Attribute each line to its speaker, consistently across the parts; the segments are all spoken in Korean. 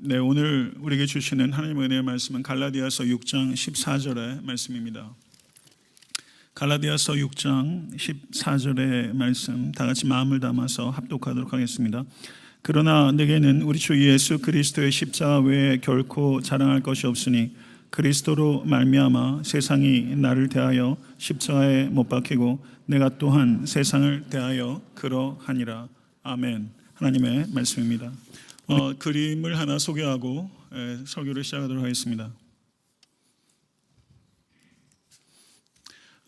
Speaker 1: 네, 오늘 우리에게 주시는 하나님의 은혜의 말씀은 갈라디아서 6장 14절의 말씀입니다. 갈라디아서 6장 14절의 말씀 다 같이 마음을 담아서 합독하도록 하겠습니다. 그러나 내게는 우리 주 예수 그리스도의 십자가 외에 결코 자랑할 것이 없으니 그리스도로 말미암아 세상이 나를 대하여 십자가에 못 박히고 내가 또한 세상을 대하여 그러하니라. 아멘. 하나님의 말씀입니다. 그림을 하나 소개하고 설교를 시작하도록 하겠습니다.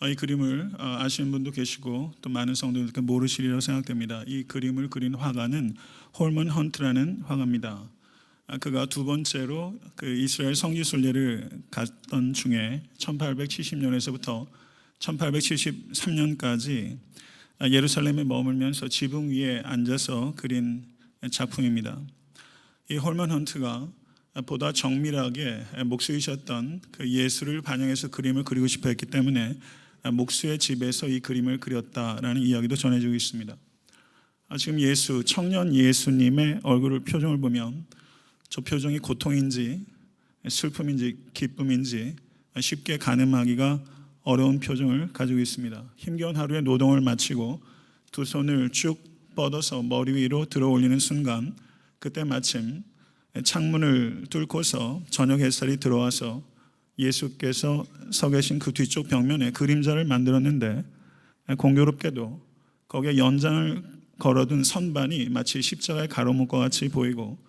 Speaker 1: 이 그림을 아시는 분도 계시고 또 많은 성도들께 모르시리라고 생각됩니다. 이 그림을 그린 화가는 홀먼 헌트라는 화가입니다. 그가 두 번째로 그 이스라엘 성지 순례를 갔던 중에 1870년에서부터 1873년까지 예루살렘에 머물면서 지붕 위에 앉아서 그린 작품입니다. 이 홀먼 헌트가 보다 정밀하게 목수이셨던 그 예수를 반영해서 그림을 그리고 싶어 했기 때문에 목수의 집에서 이 그림을 그렸다라는 이야기도 전해지고 있습니다. 지금 청년 예수님의 얼굴 표정을 보면 저 표정이 고통인지 슬픔인지 기쁨인지 쉽게 가늠하기가 어려운 표정을 가지고 있습니다. 힘겨운 하루의 노동을 마치고 두 손을 쭉 뻗어서 머리 위로 들어 올리는 순간 그때 마침 창문을 뚫고서 저녁 햇살이 들어와서 예수께서 서 계신 그 뒤쪽 벽면에 그림자를 만들었는데 공교롭게도 거기에 연장을 걸어둔 선반이 마치 십자가의 가로목과 같이 보이고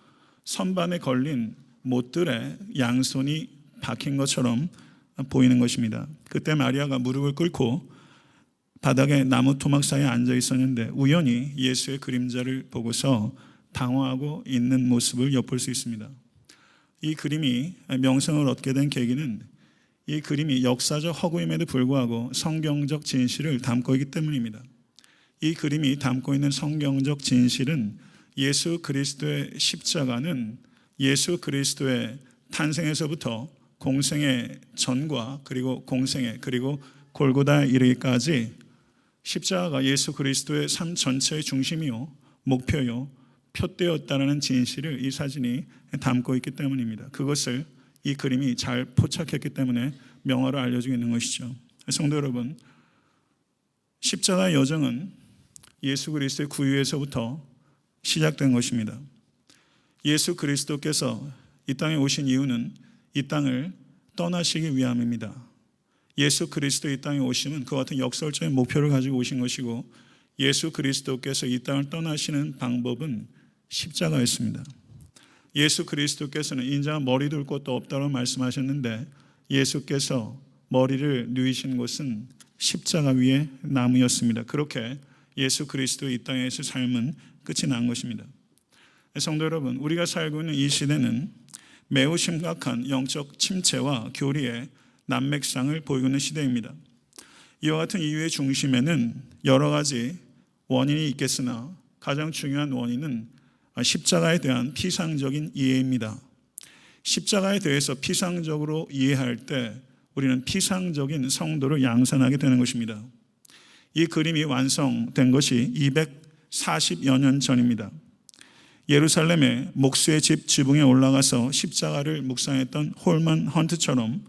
Speaker 1: 선반에 걸린 못들에 양손이 박힌 것처럼 보이는 것입니다. 그때 마리아가 무릎을 꿇고 바닥에 나무 토막 사이에 앉아 있었는데 우연히 예수의 그림자를 보고서 당황하고 있는 모습을 엿볼 수 있습니다. 이 그림이 명성을 얻게 된 계기는 이 그림이 역사적 허구임에도 불구하고 성경적 진실을 담고 있기 때문입니다. 이 그림이 담고 있는 성경적 진실은 예수 그리스도의 십자가는 예수 그리스도의 탄생에서부터 공생의 전과 그리고 공생의 그리고 골고다에 이르기까지 십자가가 예수 그리스도의 삶 전체의 중심이요 목표요 표대였다는 진실을 이 사진이 담고 있기 때문입니다. 그것을 이 그림이 잘 포착했기 때문에 명화로 알려지고 있는 것이죠. 성도 여러분, 십자가의 여정은 예수 그리스도의 구유에서부터 시작된 것입니다. 예수 그리스도께서 이 땅에 오신 이유는 이 땅을 떠나시기 위함입니다. 예수 그리스도 이 땅에 오심은 그와 같은 역설적인 목표를 가지고 오신 것이고 예수 그리스도께서 이 땅을 떠나시는 방법은 십자가였습니다. 예수 그리스도께서는 인자가 머리 둘 곳도 없다고 말씀하셨는데 예수께서 머리를 누이신 곳은 십자가 위에 나무였습니다. 그렇게 예수 그리스도의 이 땅에서 삶은 끝이 난 것입니다. 성도 여러분, 우리가 살고 있는 이 시대는 매우 심각한 영적 침체와 교리의 난맥상을 보이고 있는 시대입니다. 이와 같은 이유의 중심에는 여러 가지 원인이 있겠으나 가장 중요한 원인은 십자가에 대한 피상적인 이해입니다. 십자가에 대해서 피상적으로 이해할 때 우리는 피상적인 성도를 양산하게 되는 것입니다. 이 그림이 완성된 것이 240여 년 전입니다. 예루살렘의 목수의 집 지붕에 올라가서 십자가를 묵상했던 홀먼 헌트처럼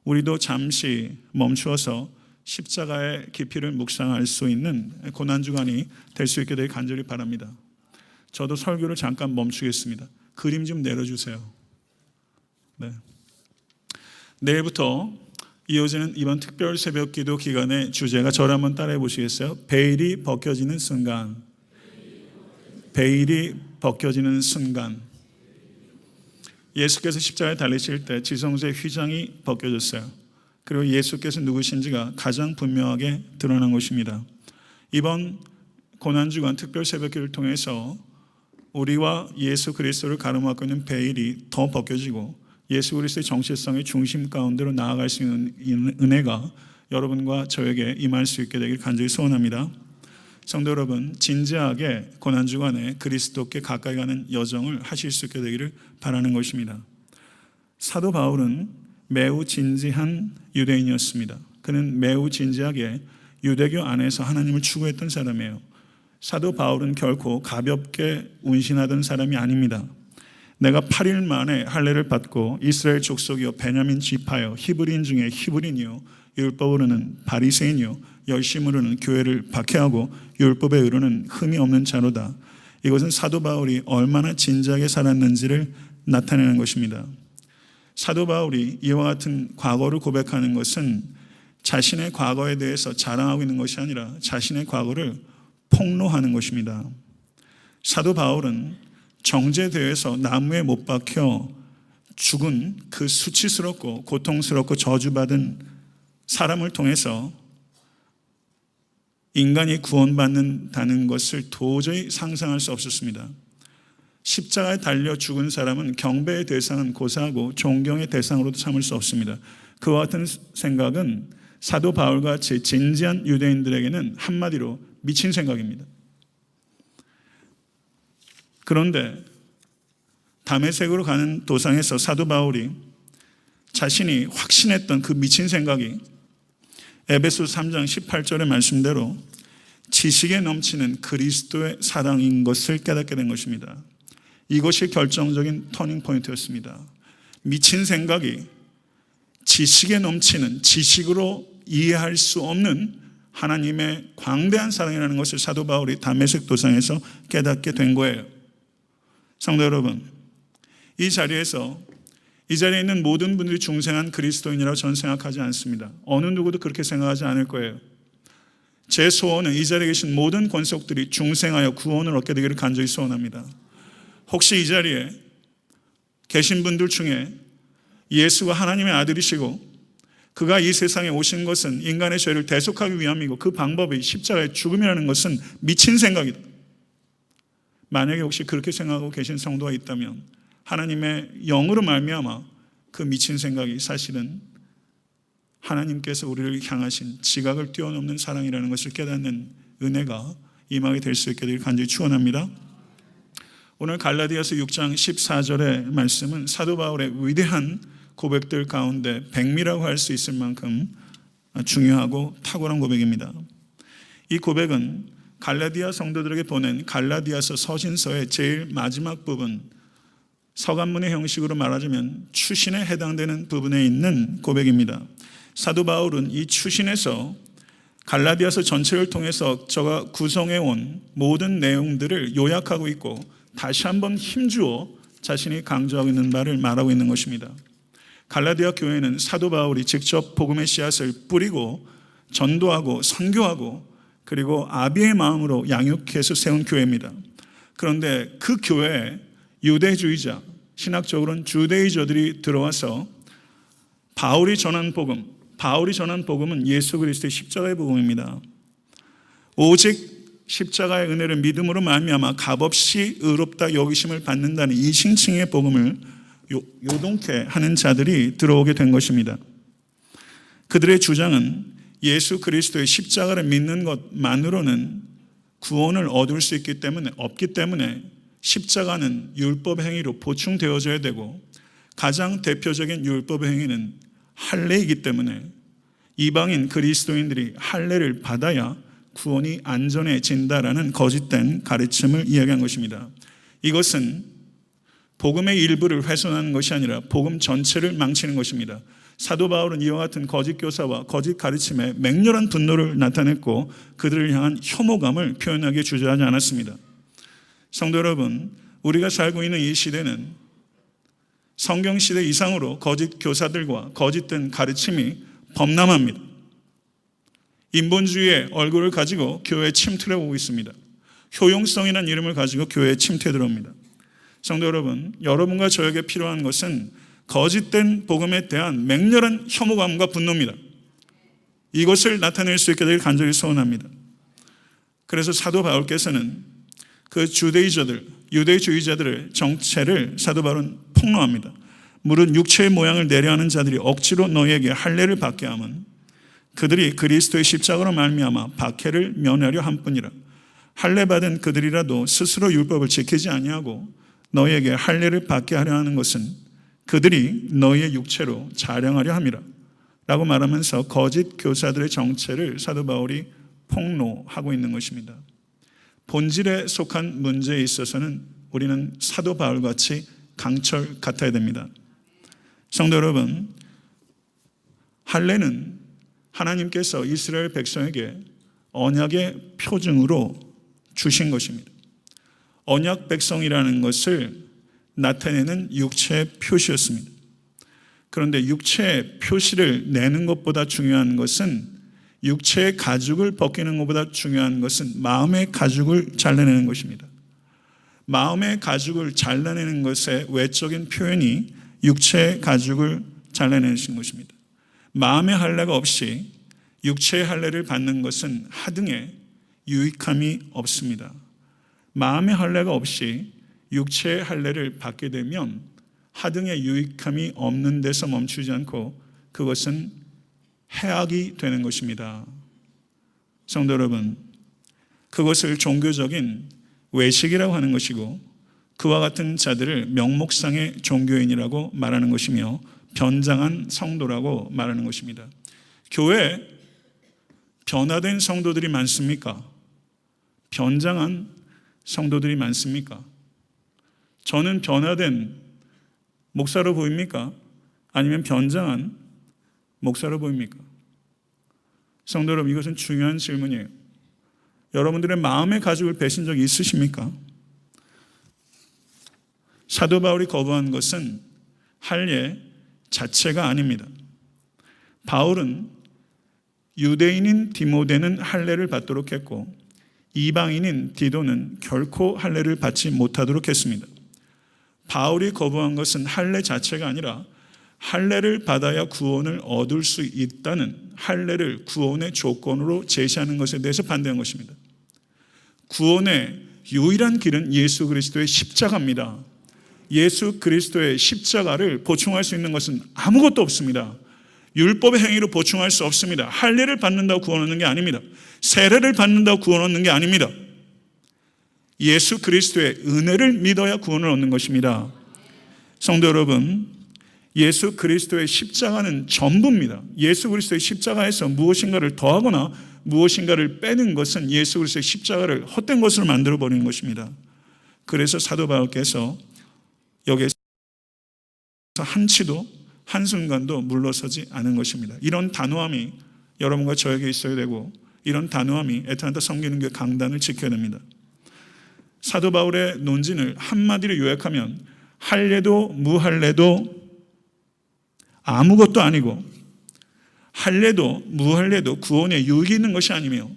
Speaker 1: 우리도 잠시 멈추어서 십자가의 깊이를 묵상할 수 있는 고난주간이 될 수 있게 되길 간절히 바랍니다. 저도 설교를 잠깐 멈추겠습니다. 그림 좀 내려주세요. 네. 내일부터 이어지는 이번 특별 새벽 기도 기간의 주제가 저를 한번 따라해 보시겠어요? 베일이 벗겨지는 순간. 베일이 벗겨지는 순간. 예수께서 십자가에 달리실 때 지성소의 휘장이 벗겨졌어요. 그리고 예수께서 누구신지가 가장 분명하게 드러난 것입니다. 이번 고난주간 특별 새벽기를 통해서 우리와 예수 그리스도를 가로막고 있는 베일이 더 벗겨지고 예수 그리스도의 정체성의 중심 가운데로 나아갈 수 있는 은혜가 여러분과 저에게 임할 수 있게 되길 간절히 소원합니다. 성도 여러분, 진지하게 고난주간에 그리스도께 가까이 가는 여정을 하실 수 있게 되기를 바라는 것입니다. 사도 바울은 매우 진지한 유대인이었습니다. 그는 매우 진지하게 유대교 안에서 하나님을 추구했던 사람이에요. 사도 바울은 결코 가볍게 운신하던 사람이 아닙니다. 내가 8일 만에 할례를 받고 이스라엘 족속이요 베냐민 지파요 히브리인 중에 히브리인이요 율법으로는 바리새인이요 열심으로는 교회를 박해하고 율법에 의로는 흠이 없는 자로다. 이것은 사도 바울이 얼마나 진지하게 살았는지를 나타내는 것입니다. 사도 바울이 이와 같은 과거를 고백하는 것은 자신의 과거에 대해서 자랑하고 있는 것이 아니라 자신의 과거를 폭로하는 것입니다. 사도 바울은 정죄되어서 나무에 못 박혀 죽은 그 수치스럽고 고통스럽고 저주받은 사람을 통해서 인간이 구원받는다는 것을 도저히 상상할 수 없었습니다. 십자가에 달려 죽은 사람은 경배의 대상은 고사하고 존경의 대상으로도 삼을 수 없습니다. 그와 같은 생각은 사도 바울같이 진지한 유대인들에게는 한마디로 미친 생각입니다. 그런데 다메섹으로 가는 도상에서 사도 바울이 자신이 확신했던 그 미친 생각이 에베소서 3장 18절의 말씀대로 지식에 넘치는 그리스도의 사랑인 것을 깨닫게 된 것입니다. 이것이 결정적인 터닝 포인트였습니다. 미친 생각이 지식에 넘치는, 지식으로 이해할 수 없는 하나님의 광대한 사랑이라는 것을 사도 바울이 다메섹 도상에서 깨닫게 된 거예요. 성도 여러분, 이 자리에 있는 모든 분들이 중생한 그리스도인이라고 저는 생각하지 않습니다. 어느 누구도 그렇게 생각하지 않을 거예요. 제 소원은 이 자리에 계신 모든 권속들이 중생하여 구원을 얻게 되기를 간절히 소원합니다. 혹시 이 자리에 계신 분들 중에 예수가 하나님의 아들이시고 그가 이 세상에 오신 것은 인간의 죄를 대속하기 위함이고 그 방법이 십자가의 죽음이라는 것은 미친 생각이다. 만약에 혹시 그렇게 생각하고 계신 성도가 있다면 하나님의 영으로 말미암아 그 미친 생각이 사실은 하나님께서 우리를 향하신 지각을 뛰어넘는 사랑이라는 것을 깨닫는 은혜가 임하게 될 수 있게 되길 간절히 축원합니다. 오늘 갈라디아서 6장 14절의 말씀은 사도 바울의 위대한 고백들 가운데 백미라고 할 수 있을 만큼 중요하고 탁월한 고백입니다. 이 고백은 갈라디아 성도들에게 보낸 갈라디아서 서신서의 제일 마지막 부분, 서간문의 형식으로 말하자면 추신에 해당되는 부분에 있는 고백입니다. 사도 바울은 이 추신에서 갈라디아서 전체를 통해서 저가 구성해온 모든 내용들을 요약하고 있고 다시 한번 힘주어 자신이 강조하고 있는 바를 말하고 있는 것입니다. 갈라디아 교회는 사도 바울이 직접 복음의 씨앗을 뿌리고 전도하고 선교하고 그리고 아비의 마음으로 양육해서 세운 교회입니다. 그런데 그 교회에 유대주의자, 신학적으로는 주대의저들이 들어와서 바울이 전한 복음은 예수 그리스도의 십자가의 복음입니다. 오직 십자가의 은혜를 믿음으로 말미암아 값없이 의롭다 여기심을 받는다는 이 신칭의 복음을 요동케 하는 자들이 들어오게 된 것입니다. 그들의 주장은 예수 그리스도의 십자가를 믿는 것만으로는 구원을 얻을 수 없기 때문에 십자가는 율법 행위로 보충되어져야 되고 가장 대표적인 율법 행위는 할례이기 때문에 이방인 그리스도인들이 할례를 받아야 구원이 안전해진다라는 거짓된 가르침을 이야기한 것입니다. 이것은 복음의 일부를 훼손하는 것이 아니라 복음 전체를 망치는 것입니다. 사도 바울은 이와 같은 거짓 교사와 거짓 가르침에 맹렬한 분노를 나타냈고 그들을 향한 혐오감을 표현하기에 주저하지 않았습니다. 성도 여러분, 우리가 살고 있는 이 시대는 성경 시대 이상으로 거짓 교사들과 거짓된 가르침이 범람합니다. 인본주의의 얼굴을 가지고 교회에 침투해 오고 있습니다. 효용성이라는 이름을 가지고 교회에 침투해 들어옵니다. 성도 여러분, 여러분과 저에게 필요한 것은 거짓된 복음에 대한 맹렬한 혐오감과 분노입니다. 이것을 나타낼 수 있게 되길 간절히 소원합니다. 그래서 사도 바울께서는 그 주대의저들, 유대주의자들의 정체를 사도 바울은 폭로합니다. 물은 육체의 모양을 내려하는 자들이 억지로 너희에게 할례를 받게 함은 그들이 그리스도의 십자가로 말미암아 박해를 면하려 함뿐이라. 할례 받은 그들이라도 스스로 율법을 지키지 아니하고 너희에게 할례를 받게 하려 하는 것은 그들이 너희의 육체로 자랑하려 함이라 라고 말하면서 거짓 교사들의 정체를 사도 바울이 폭로하고 있는 것입니다. 본질에 속한 문제에 있어서는 우리는 사도 바울같이 강철 같아야 됩니다. 성도 여러분, 할례는 하나님께서 이스라엘 백성에게 언약의 표징으로 주신 것입니다. 언약 백성이라는 것을 나타내는 육체의 표시였습니다. 그런데 육체의 표시를 내는 것보다 중요한 것은, 육체의 가죽을 벗기는 것보다 중요한 것은 마음의 가죽을 잘라내는 것입니다. 마음의 가죽을 잘라내는 것의 외적인 표현이 육체의 가죽을 잘라내는 것입니다. 마음의 할례가 없이 육체의 할례를 받는 것은 하등에 유익함이 없습니다. 마음의 할례가 없이 육체의 할례를 받게 되면 하등의 유익함이 없는 데서 멈추지 않고 그것은 해악이 되는 것입니다. 성도 여러분, 그것을 종교적인 외식이라고 하는 것이고, 그와 같은 자들을 명목상의 종교인이라고 말하는 것이며 변장한 성도라고 말하는 것입니다. 교회에 변화된 성도들이 많습니까? 변장한 성도들이 많습니까? 저는 변화된 목사로 보입니까? 아니면 변장한 목사로 보입니까? 성도 여러분, 이것은 중요한 질문이에요. 여러분들의 마음의 가죽을 베신 적이 있으십니까? 사도 바울이 거부한 것은 할례 자체가 아닙니다. 바울은 유대인인 디모데는 할례를 받도록 했고, 이방인인 디도는 결코 할례를 받지 못하도록 했습니다. 바울이 거부한 것은 할례 자체가 아니라 할례를 받아야 구원을 얻을 수 있다는 할례를 구원의 조건으로 제시하는 것에 대해서 반대한 것입니다. 구원의 유일한 길은 예수 그리스도의 십자가입니다. 예수 그리스도의 십자가를 보충할 수 있는 것은 아무것도 없습니다. 율법의 행위로 보충할 수 없습니다. 할례를 받는다고 구원 얻는 게 아닙니다. 세례를 받는다고 구원 얻는 게 아닙니다. 예수 그리스도의 은혜를 믿어야 구원을 얻는 것입니다. 성도 여러분, 예수 그리스도의 십자가는 전부입니다. 예수 그리스도의 십자가에서 무엇인가를 더하거나 무엇인가를 빼는 것은 예수 그리스도의 십자가를 헛된 것으로 만들어 버리는 것입니다. 그래서 사도 바울께서 여기에서 한치도 한순간도 물러서지 않은 것입니다. 이런 단호함이 여러분과 저에게 있어야 되고, 이런 단호함이 애타한테 섬기는 게 강단을 지켜야 됩니다. 사도 바울의 논진을 한마디로 요약하면, 할례도 무할례도 아무것도 아니고, 할례도 무할례도 구원에 유익이 있는 것이 아니며,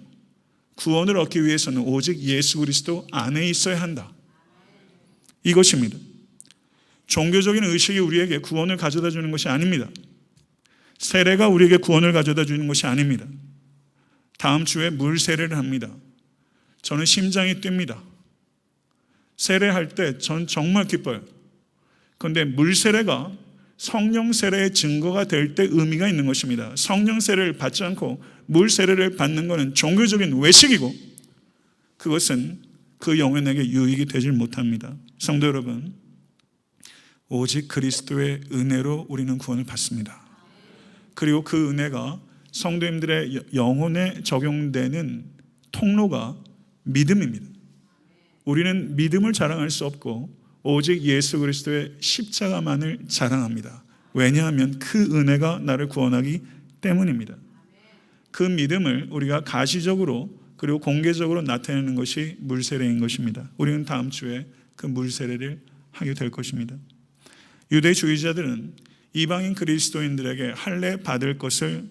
Speaker 1: 구원을 얻기 위해서는 오직 예수 그리스도 안에 있어야 한다, 이것입니다. 종교적인 의식이 우리에게 구원을 가져다 주는 것이 아닙니다. 세례가 우리에게 구원을 가져다 주는 것이 아닙니다. 다음 주에 물 세례를 합니다. 저는 심장이 뜁니다. 세례할 때 전 정말 기뻐요. 그런데 물 세례가 성령 세례의 증거가 될 때 의미가 있는 것입니다. 성령 세례를 받지 않고 물 세례를 받는 것은 종교적인 외식이고, 그것은 그 영혼에게 유익이 되질 못합니다. 성도 여러분, 오직 그리스도의 은혜로 우리는 구원을 받습니다. 그리고 그 은혜가 성도님들의 영혼에 적용되는 통로가 믿음입니다. 우리는 믿음을 자랑할 수 없고 오직 예수 그리스도의 십자가만을 자랑합니다. 왜냐하면 그 은혜가 나를 구원하기 때문입니다. 그 믿음을 우리가 가시적으로 그리고 공개적으로 나타내는 것이 물세례인 것입니다. 우리는 다음 주에 그 물세례를 하게 될 것입니다. 유대주의자들은 이방인 그리스도인들에게 할례 받을 것을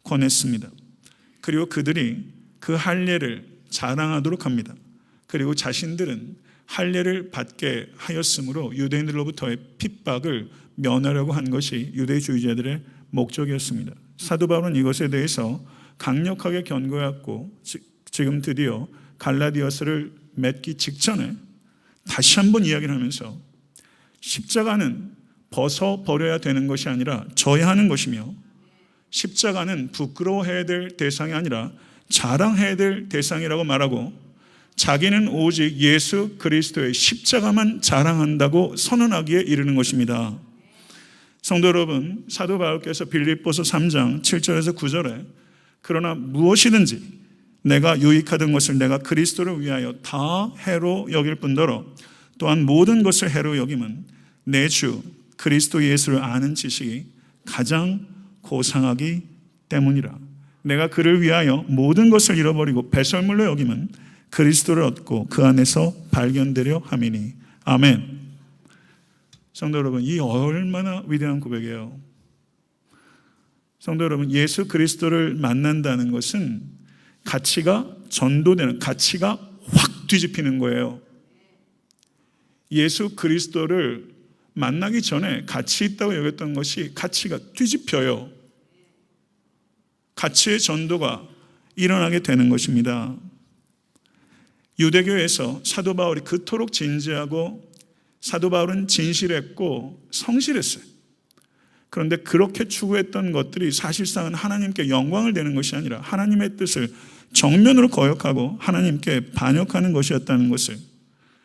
Speaker 1: 권했습니다. 그리고 그들이 그 할례를 자랑하도록 합니다. 그리고 자신들은 할례를 받게 하였으므로 유대인들로부터의 핍박을 면하려고 한 것이 유대주의자들의 목적이었습니다. 사도 바울은 이것에 대해서 강력하게 견고했고, 지금 드디어 갈라디아서를 맺기 직전에 다시 한번 이야기를 하면서 십자가는 벗어버려야 되는 것이 아니라 져야 하는 것이며, 십자가는 부끄러워해야 될 대상이 아니라 자랑해야 될 대상이라고 말하고, 자기는 오직 예수 그리스도의 십자가만 자랑한다고 선언하기에 이르는 것입니다. 성도 여러분, 사도 바울께서 빌립보서 3장 7절에서 9절에 그러나 무엇이든지 내가 유익하던 것을 내가 그리스도를 위하여 다 해로 여길 뿐더러 또한 모든 것을 해로 여김은 내 주 그리스도 예수를 아는 지식이 가장 고상하기 때문이라. 내가 그를 위하여 모든 것을 잃어버리고 배설물로 여김은 그리스도를 얻고 그 안에서 발견되려 함이니. 아멘. 성도 여러분, 이 얼마나 위대한 고백이에요. 성도 여러분, 예수 그리스도를 만난다는 것은 가치가 전도되는, 가치가 확 뒤집히는 거예요. 예수 그리스도를 만나기 전에 가치 있다고 여겼던 것이 가치가 뒤집혀요. 가치의 전도가 일어나게 되는 것입니다. 유대교에서 사도 바울이 그토록 진지하고 사도 바울은 진실했고 성실했어요. 그런데 그렇게 추구했던 것들이 사실상은 하나님께 영광을 내는 것이 아니라 하나님의 뜻을 정면으로 거역하고 하나님께 반역하는 것이었다는 것을,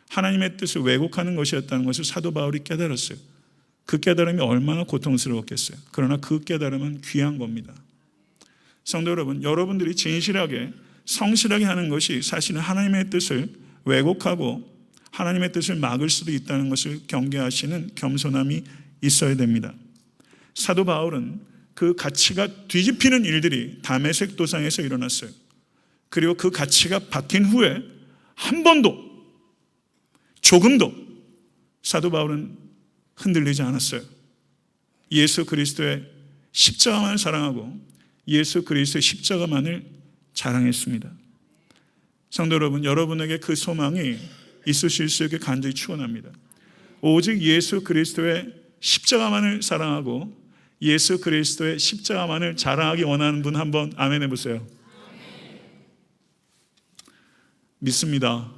Speaker 1: 하나님의 뜻을 왜곡하는 것이었다는 것을 사도 바울이 깨달았어요. 그 깨달음이 얼마나 고통스러웠겠어요. 그러나 그 깨달음은 귀한 겁니다. 성도 여러분, 여러분들이 진실하게 성실하게 하는 것이 사실은 하나님의 뜻을 왜곡하고 하나님의 뜻을 막을 수도 있다는 것을 경계하시는 겸손함이 있어야 됩니다. 사도 바울은 그 가치가 뒤집히는 일들이 다메섹 도상에서 일어났어요. 그리고 그 가치가 바뀐 후에 한 번도, 조금도 사도 바울은 흔들리지 않았어요. 예수 그리스도의 십자가만을 사랑하고 예수 그리스도의 십자가만을 자랑했습니다. 성도 여러분, 여러분에게 그 소망이 있으실 수 있게 간절히 축원합니다. 오직 예수 그리스도의 십자가만을 사랑하고 예수 그리스도의 십자가만을 자랑하기 원하는 분 한번 아멘 해보세요. 믿습니다.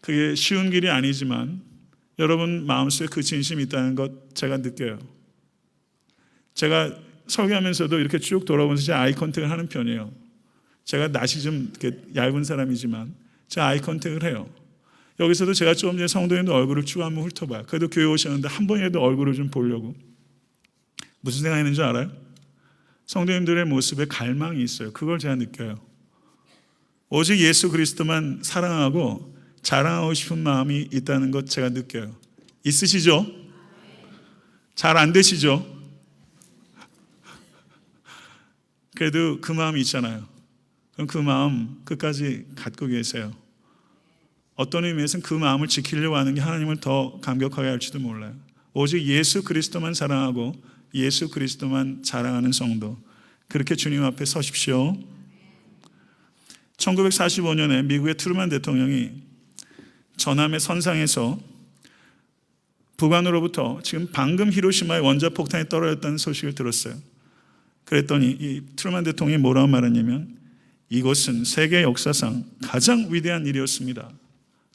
Speaker 1: 그게 쉬운 길이 아니지만 여러분 마음속에 그 진심이 있다는 것 제가 느껴요. 제가 설교하면서도 이렇게 쭉 돌아보면서 제 아이 컨택을 하는 편이에요. 제가 낯이 좀 이렇게 얇은 사람이지만 제 아이 컨택을 해요. 여기서도 제가 조금 전에 성도님들 얼굴을 쭉 한번 훑어봐요. 그래도 교회 오셨는데 한 번이라도 얼굴을 좀 보려고. 무슨 생각이 있는 줄 알아요? 성도님들의 모습에 갈망이 있어요. 그걸 제가 느껴요. 오직 예수 그리스도만 사랑하고 자랑하고 싶은 마음이 있다는 것 제가 느껴요. 있으시죠? 잘 안 되시죠? 그래도 그 마음이 있잖아요. 그럼 그 마음 끝까지 갖고 계세요. 어떤 의미에서는 그 마음을 지키려고 하는 게 하나님을 더 감격하게 할지도 몰라요. 오직 예수 그리스도만 사랑하고 예수 그리스도만 자랑하는 성도, 그렇게 주님 앞에 서십시오. 1945년에 미국의 트루먼 대통령이 전함의 선상에서 북한으로부터 지금 방금 히로시마에 원자폭탄이 떨어졌다는 소식을 들었어요. 그랬더니 이 트루먼 대통령이 뭐라고 말했냐면, 이것은 세계 역사상 가장 위대한 일이었습니다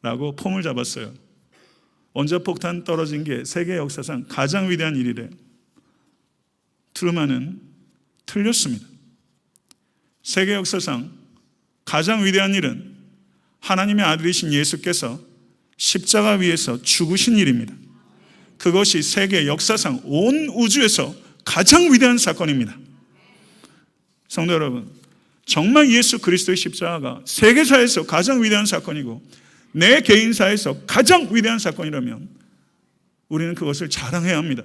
Speaker 1: 라고 폼을 잡았어요. 원자폭탄 떨어진 게 세계 역사상 가장 위대한 일이래. 트루먼은 틀렸습니다. 세계 역사상 가장 위대한 일은 하나님의 아들이신 예수께서 십자가 위에서 죽으신 일입니다. 그것이 세계 역사상 온 우주에서 가장 위대한 사건입니다. 성도 여러분, 정말 예수 그리스도의 십자가가 세계사에서 가장 위대한 사건이고 내 개인사에서 가장 위대한 사건이라면 우리는 그것을 자랑해야 합니다.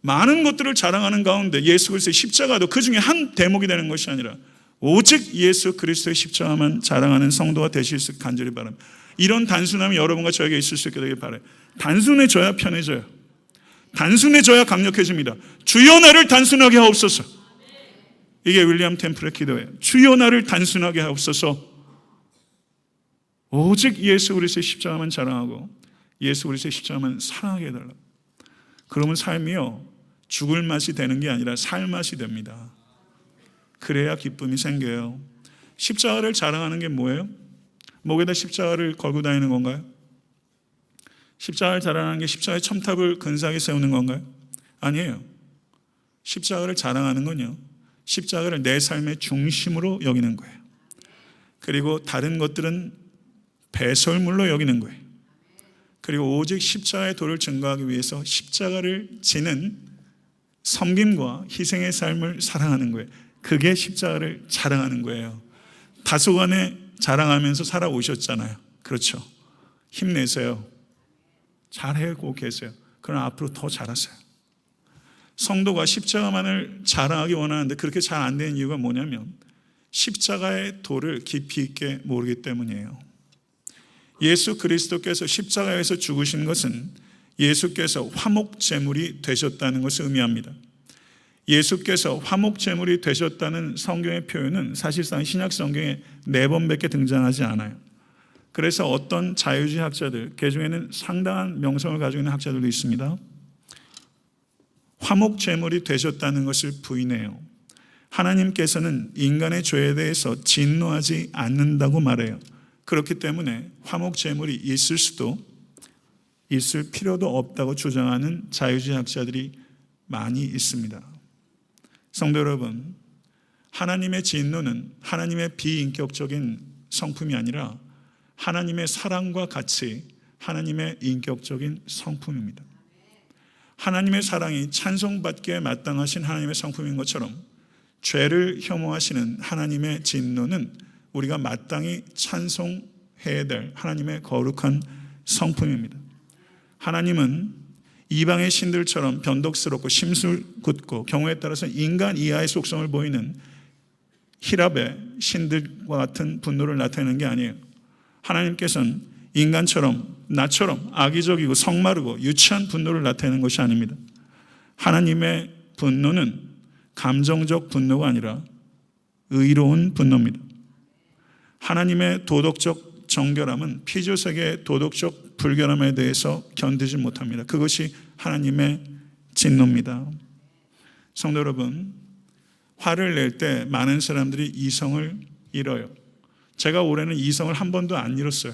Speaker 1: 많은 것들을 자랑하는 가운데 예수 그리스도의 십자가도 그 중에 한 대목이 되는 것이 아니라 오직 예수 그리스도의 십자가만 자랑하는 성도가 되실 수 있게 간절히 바랍니다. 이런 단순함이 여러분과 저에게 있을 수 있게 되길 바라요. 단순해져야 편해져요. 단순해져야 강력해집니다. 주여 나를 단순하게 하옵소서. 이게 윌리엄 템플의 기도예요. 주여 나를 단순하게 하옵소서. 오직 예수 그리스도의 십자가만 자랑하고 예수 그리스도의 십자가만 사랑하게 해달라고. 그러면 삶이요, 죽을 맛이 되는 게 아니라 살 맛이 됩니다. 그래야 기쁨이 생겨요. 십자가를 자랑하는 게 뭐예요? 목에다 십자가를 걸고 다니는 건가요? 십자가를 자랑하는 게 십자가의 첨탑을 근사하게 세우는 건가요? 아니에요. 십자가를 자랑하는 건요, 십자가를 내 삶의 중심으로 여기는 거예요. 그리고 다른 것들은 배설물로 여기는 거예요. 그리고 오직 십자가의 도를 증거하기 위해서 십자가를 지는 섬김과 희생의 삶을 사랑하는 거예요. 그게 십자가를 자랑하는 거예요. 다소간에 자랑하면서 살아오셨잖아요. 그렇죠. 힘내세요. 잘하고 계세요. 그러나 앞으로 더 잘하세요. 성도가 십자가만을 자랑하기 원하는데 그렇게 잘 안 되는 이유가 뭐냐면 십자가의 도를 깊이 있게 모르기 때문이에요. 예수 그리스도께서 십자가에서 죽으신 것은 예수께서 화목제물이 되셨다는 것을 의미합니다. 예수께서 화목제물이 되셨다는 성경의 표현은 사실상 신약 성경에 4번밖에 등장하지 않아요. 그래서 어떤 자유주의 학자들, 그중에는 상당한 명성을 가지고 있는 학자들도 있습니다. 화목제물이 되셨다는 것을 부인해요. 하나님께서는 인간의 죄에 대해서 진노하지 않는다고 말해요. 그렇기 때문에 화목제물이 있을 수도 있을 필요도 없다고 주장하는 자유주의 학자들이 많이 있습니다. 성도 여러분, 하나님의 진노는 하나님의 비인격적인 성품이 아니라 하나님의 사랑과 같이 하나님의 인격적인 성품입니다. 하나님의 사랑이 찬송받기에 마땅하신 하나님의 성품인 것처럼 죄를 혐오하시는 하나님의 진노는 우리가 마땅히 찬송해야 될 하나님의 거룩한 성품입니다. 하나님은 이방의 신들처럼 변덕스럽고 심술궂고 경우에 따라서 인간 이하의 속성을 보이는 히랍의 신들과 같은 분노를 나타내는 게 아니에요. 하나님께서는 인간처럼 나처럼 악의적이고 성마르고 유치한 분노를 나타내는 것이 아닙니다. 하나님의 분노는 감정적 분노가 아니라 의로운 분노입니다. 하나님의 도덕적 정결함은 피조세계의 도덕적 불결함에 대해서 견디지 못합니다. 그것이 하나님의 진노입니다. 성도 여러분, 화를 낼 때 많은 사람들이 이성을 잃어요. 제가 올해는 이성을 한 번도 안 잃었어요.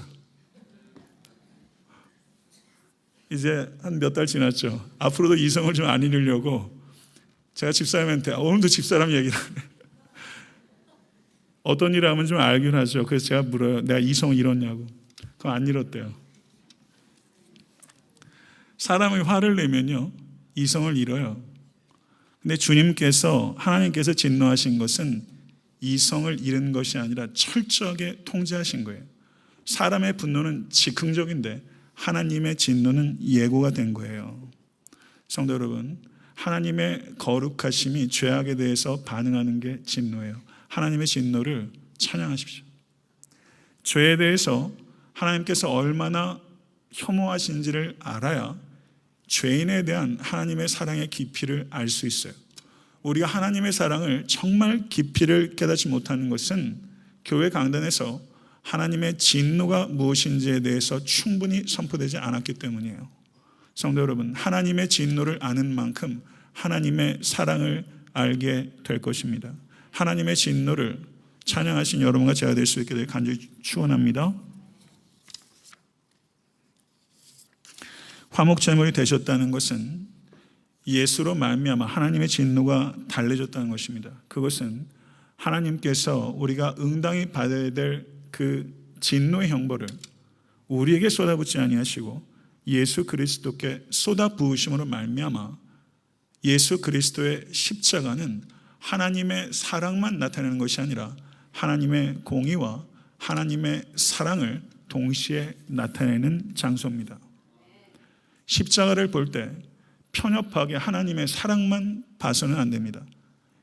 Speaker 1: 이제 한 몇 달 지났죠. 앞으로도 이성을 좀 안 잃으려고 제가 집사람한테 오늘도 집사람 얘기를 어떤 일을 하면 좀 알긴 하죠. 그래서 제가 물어요. 내가 이성을 잃었냐고. 그거 안 잃었대요. 사람이 화를 내면요 이성을 잃어요. 근데 주님께서 하나님께서 진노하신 것은 이성을 잃은 것이 아니라 철저하게 통제하신 거예요. 사람의 분노는 즉흥적인데 하나님의 진노는 예고가 된 거예요. 성도 여러분, 하나님의 거룩하심이 죄악에 대해서 반응하는 게 진노예요. 하나님의 진노를 찬양하십시오. 죄에 대해서 하나님께서 얼마나 혐오하신지를 알아야 죄인에 대한 하나님의 사랑의 깊이를 알 수 있어요. 우리가 하나님의 사랑을 정말 깊이를 깨닫지 못하는 것은 교회 강단에서 하나님의 진노가 무엇인지에 대해서 충분히 선포되지 않았기 때문이에요. 성도 여러분, 하나님의 진노를 아는 만큼 하나님의 사랑을 알게 될 것입니다. 하나님의 진노를 찬양하신 여러분과 제가 될 수 있게 될 간절히 축원합니다. 화목제물이 되셨다는 것은 예수로 말미암아 하나님의 진노가 달래졌다는 것입니다. 그것은 하나님께서 우리가 응당히 받아야 될 그 진노의 형벌을 우리에게 쏟아붓지 아니하시고 예수 그리스도께 쏟아부으심으로 말미암아 예수 그리스도의 십자가는 하나님의 사랑만 나타내는 것이 아니라 하나님의 공의와 하나님의 사랑을 동시에 나타내는 장소입니다. 십자가를 볼 때 편협하게 하나님의 사랑만 봐서는 안 됩니다.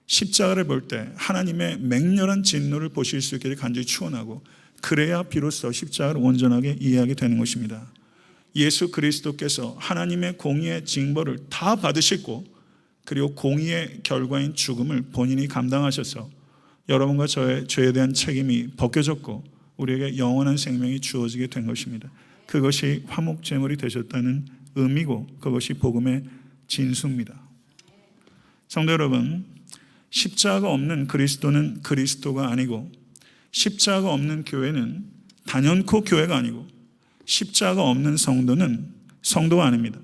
Speaker 1: 십자가를 볼 때 하나님의 맹렬한 진노를 보실 수 있기를 간절히 축원하고 그래야 비로소 십자가를 온전하게 이해하게 되는 것입니다. 예수 그리스도께서 하나님의 공의의 징벌을 다 받으시고 그리고 공의의 결과인 죽음을 본인이 감당하셔서 여러분과 저의 죄에 대한 책임이 벗겨졌고 우리에게 영원한 생명이 주어지게 된 것입니다. 그것이 화목제물이 되셨다는 의미고 그것이 복음의 진수입니다. 성도 여러분, 십자가 없는 그리스도는 그리스도가 아니고 십자가 없는 교회는 단연코 교회가 아니고 십자가 없는 성도는 성도가 아닙니다.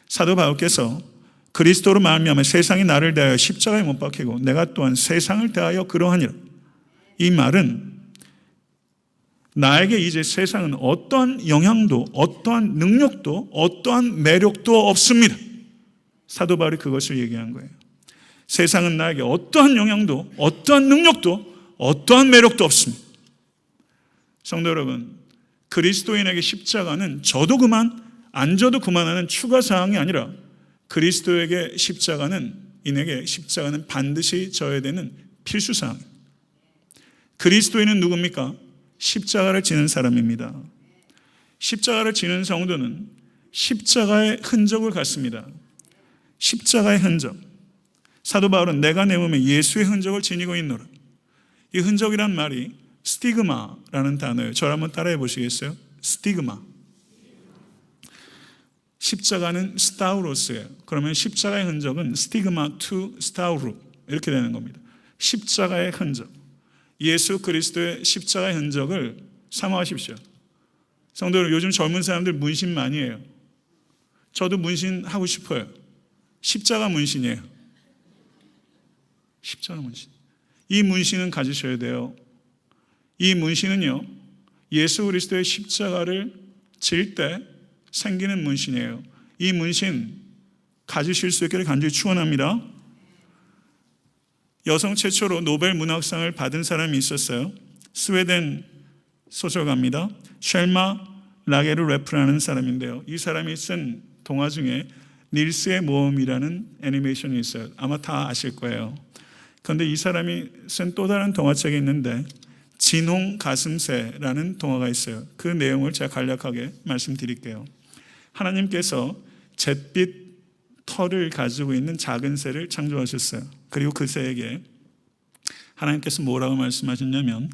Speaker 1: 사도 바울께서 그리스도로 말미암아 세상이 나를 대하여 십자가에 못 박히고 내가 또한 세상을 대하여 그러하니라. 이 말은 나에게 이제 세상은 어떠한 영향도 어떠한 능력도 어떠한 매력도 없습니다. 사도 바울이 그것을 얘기한 거예요. 세상은 나에게 어떠한 영향도 어떠한 능력도 어떠한 매력도 없습니다. 성도 여러분, 그리스도인에게 십자가는 져도 그만 안 져도 그만하는 추가 사항이 아니라 그리스도에게 인에게 십자가는 반드시 져야 되는 필수 사항. 그리스도인은 누굽니까? 십자가를 지는 사람입니다. 십자가를 지는 성도는 십자가의 흔적을 갖습니다. 십자가의 흔적. 사도 바울은 내가 내 몸에 예수의 흔적을 지니고 있노라. 이 흔적이란 말이 스티그마라는 단어예요. 저를 한번 따라해 보시겠어요? 스티그마. 십자가는 스타우로스예요. 그러면 십자가의 흔적은 스티그마 투 스타우루 이렇게 되는 겁니다. 십자가의 흔적. 예수 그리스도의 십자가의 흔적을 사모하십시오. 성도 여러분, 요즘 젊은 사람들 문신 많이 해요. 저도 문신하고 싶어요. 십자가 문신이에요. 십자가 문신. 이 문신은 가지셔야 돼요. 이 문신은요, 예수 그리스도의 십자가를 질 때 생기는 문신이에요. 이 문신 가지실 수 있기를 간절히 축원합니다. 여성 최초로 노벨 문학상을 받은 사람이 있었어요. 스웨덴 소설가입니다. 쉘마 라게르레프라는 사람인데요. 이 사람이 쓴 동화 중에 닐스의 모험이라는 애니메이션이 있어요. 아마 다 아실 거예요. 그런데 이 사람이 쓴 또 다른 동화책이 있는데 진홍 가슴새라는 동화가 있어요. 그 내용을 제가 간략하게 말씀드릴게요. 하나님께서 잿빛 털을 가지고 있는 작은 새를 창조하셨어요. 그리고 그 새에게 하나님께서 뭐라고 말씀하셨냐면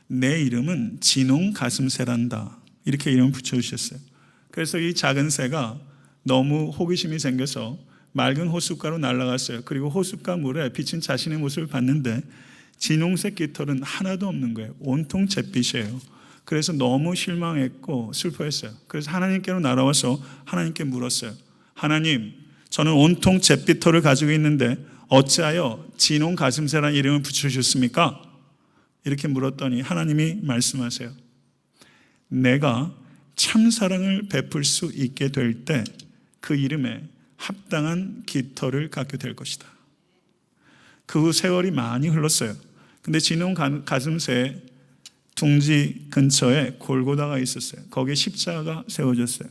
Speaker 1: 내 이름은 진홍 가슴새란다. 이렇게 이름을 붙여주셨어요. 그래서 이 작은 새가 너무 호기심이 생겨서 맑은 호숫가로 날아갔어요. 그리고 호숫가 물에 비친 자신의 모습을 봤는데 진홍색 깃털은 하나도 없는 거예요. 온통 잿빛이에요. 그래서 너무 실망했고 슬퍼했어요. 그래서 하나님께로 날아와서 하나님께 물었어요. 하나님, 저는 온통 잿빛 털을 가지고 있는데 어찌하여 진홍 가슴새라는 이름을 붙여주셨습니까? 이렇게 물었더니 하나님이 말씀하세요. 내가 참 사랑을 베풀 수 있게 될 때 그 이름에 합당한 깃털을 갖게 될 것이다. 그 후 세월이 많이 흘렀어요. 근데 진홍 가슴새 둥지 근처에 골고다가 있었어요. 거기에 십자가가 세워졌어요.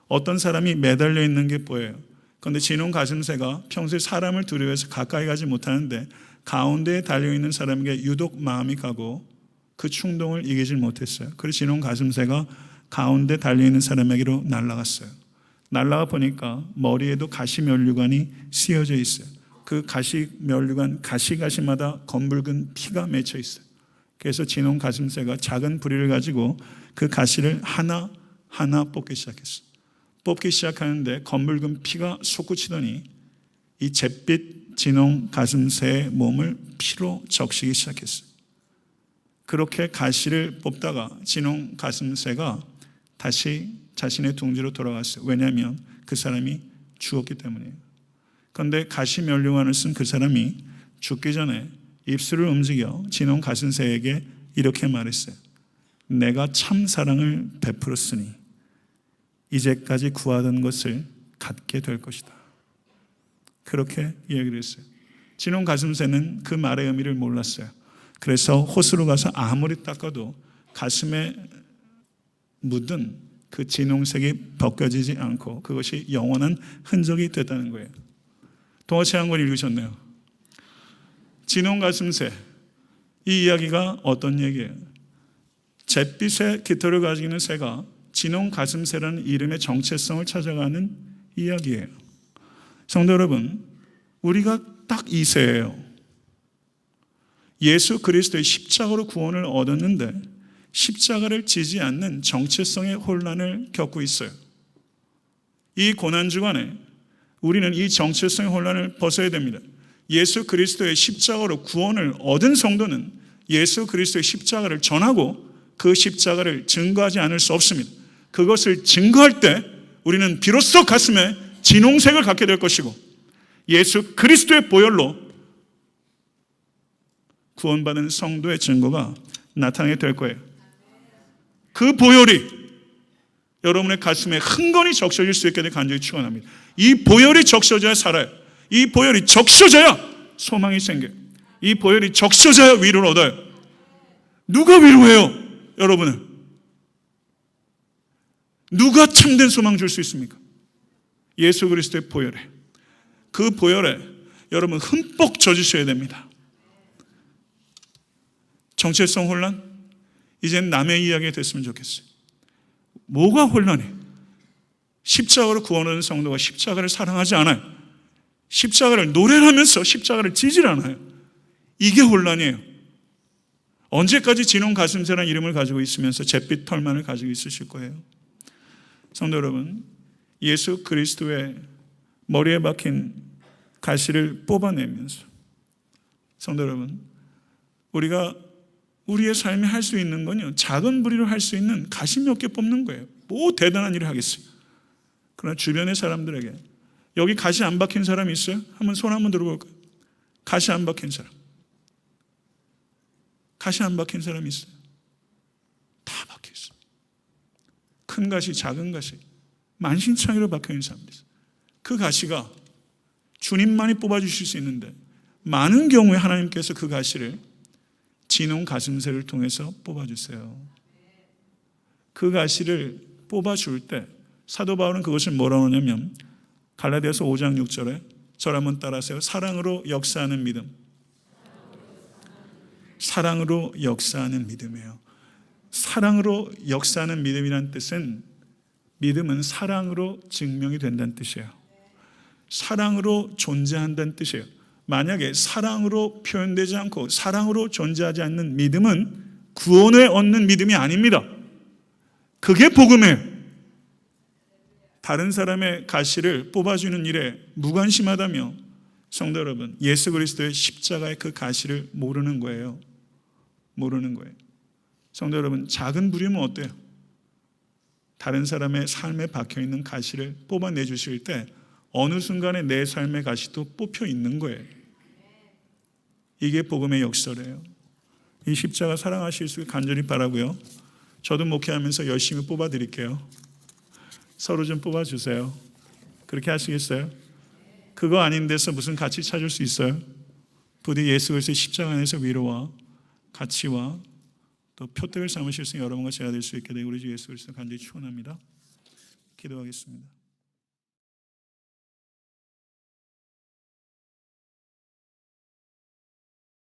Speaker 1: 어떤 사람이 매달려 있는 게 보여요. 그런데 진홍 가슴새가 평소에 사람을 두려워해서 가까이 가지 못하는데 가운데에 달려있는 사람에게 유독 마음이 가고 그 충동을 이기질 못했어요. 그래서 진홍 가슴새가 가운데 달려있는 사람에게로 날아갔어요. 날아가 보니까 머리에도 가시면류관이 씌어져 있어요. 그 가시면류관 가시마다 검붉은 피가 맺혀 있어요. 그래서 진홍 가슴새가 작은 부리를 가지고 그 가시를 하나하나 뽑기 시작했어요. 뽑기 시작하는데 검붉은 피가 솟구치더니 이 잿빛 진홍 가슴새의 몸을 피로 적시기 시작했어요. 그렇게 가시를 뽑다가 진홍 가슴새가 다시 자신의 둥지로 돌아갔어요. 왜냐하면 그 사람이 죽었기 때문이에요. 그런데 가시면류관을 쓴 그 사람이 죽기 전에 입술을 움직여 진홍 가슴새에게 이렇게 말했어요. 내가 참 사랑을 베풀었으니 이제까지 구하던 것을 갖게 될 것이다. 그렇게 이야기를 했어요. 진홍 가슴새는 그 말의 의미를 몰랐어요. 그래서 호수로 가서 아무리 닦아도 가슴에 묻은 그 진홍색이 벗겨지지 않고 그것이 영원한 흔적이 됐다는 거예요. 동화책 한 권 읽으셨네요. 진홍 가슴새. 이 이야기가 어떤 얘기예요? 잿빛의 깃털을 가지고 있는 새가 진홍 가슴새라는 이름의 정체성을 찾아가는 이야기예요. 성도 여러분, 우리가 딱 이 새예요. 예수 그리스도의 십자가로 구원을 얻었는데 십자가를 지지 않는 정체성의 혼란을 겪고 있어요. 이 고난 주간에 우리는 이 정체성의 혼란을 벗어야 됩니다. 예수 그리스도의 십자가로 구원을 얻은 성도는 예수 그리스도의 십자가를 전하고 그 십자가를 증거하지 않을 수 없습니다. 그것을 증거할 때 우리는 비로소 가슴에 진홍색을 갖게 될 것이고 예수 그리스도의 보혈로 구원받은 성도의 증거가 나타나게 될 거예요. 그 보혈이 여러분의 가슴에 흥건히 적셔질 수 있게 될 간절히 축원합니다. 이 보혈이 적셔져야 살아요. 이 보혈이 적셔져야 소망이 생겨요. 이 보혈이 적셔져야 위로를 얻어요. 누가 위로해요? 여러분을. 누가 참된 소망 줄 수 있습니까? 예수 그리스도의 보혈에. 그 보혈에 여러분 흠뻑 젖으셔야 됩니다. 정체성 혼란? 이젠 남의 이야기가 됐으면 좋겠어요. 뭐가 혼란해? 십자가로 구원하는 성도가 십자가를 사랑하지 않아요. 십자가를 노래하면서 십자가를 지질 않아요. 이게 혼란이에요. 언제까지 진홍 가슴새라는 이름을 가지고 있으면서 잿빛 털만을 가지고 있으실 거예요? 성도 여러분, 예수 그리스도의 머리에 박힌 가시를 뽑아내면서, 성도 여러분, 우리가 우리의 삶에 할 수 있는 건요, 작은 부리로 할 수 있는 가시 몇 개 뽑는 거예요. 뭐 대단한 일을 하겠어요. 그러나 주변의 사람들에게, 여기 가시 안 박힌 사람 있어요? 한번 손 한번 들어볼까요? 가시 안 박힌 사람. 가시 안 박힌 사람 있어요? 다 박혀 있어요. 큰 가시, 작은 가시, 만신창이로 박혀 있는 사람들 있어요. 그 가시가 주님만이 뽑아주실 수 있는데, 많은 경우에 하나님께서 그 가시를 진홍 가슴새를 통해서 뽑아주세요. 그 가시를 뽑아줄 때 사도 바울은 그것을 뭐라고 하냐면, 갈라디아서 5장 6절에 저를 한번 따라하세요. 사랑으로 역사하는 믿음. 사랑으로 역사하는 믿음이에요. 사랑으로 역사하는 믿음이란 뜻은, 믿음은 사랑으로 증명이 된다는 뜻이에요. 사랑으로 존재한다는 뜻이에요. 만약에 사랑으로 표현되지 않고 사랑으로 존재하지 않는 믿음은 구원을 얻는 믿음이 아닙니다. 그게 복음이에요. 다른 사람의 가시를 뽑아주는 일에 무관심하다며, 성도 여러분, 예수 그리스도의 십자가의 그 가시를 모르는 거예요. 모르는 거예요. 성도 여러분, 작은 부리면 어때요? 다른 사람의 삶에 박혀있는 가시를 뽑아내 주실 때 어느 순간에 내 삶의 가시도 뽑혀 있는 거예요. 이게 복음의 역설이에요. 이 십자가 사랑하실 수 간절히 바라고요. 저도 목회하면서 열심히 뽑아드릴게요. 서로 좀 뽑아주세요. 그렇게 하시겠어요? 그거 아닌 데서 무슨 가치 찾을 수 있어요? 부디 예수 그리스도의 십자가 안에서 위로와 가치와 또 표대를 삼으실 수 있는 여러분과 제가 될 수 있게 되고 우리 주 예수 그리스도 간절히 축원합니다. 기도하겠습니다.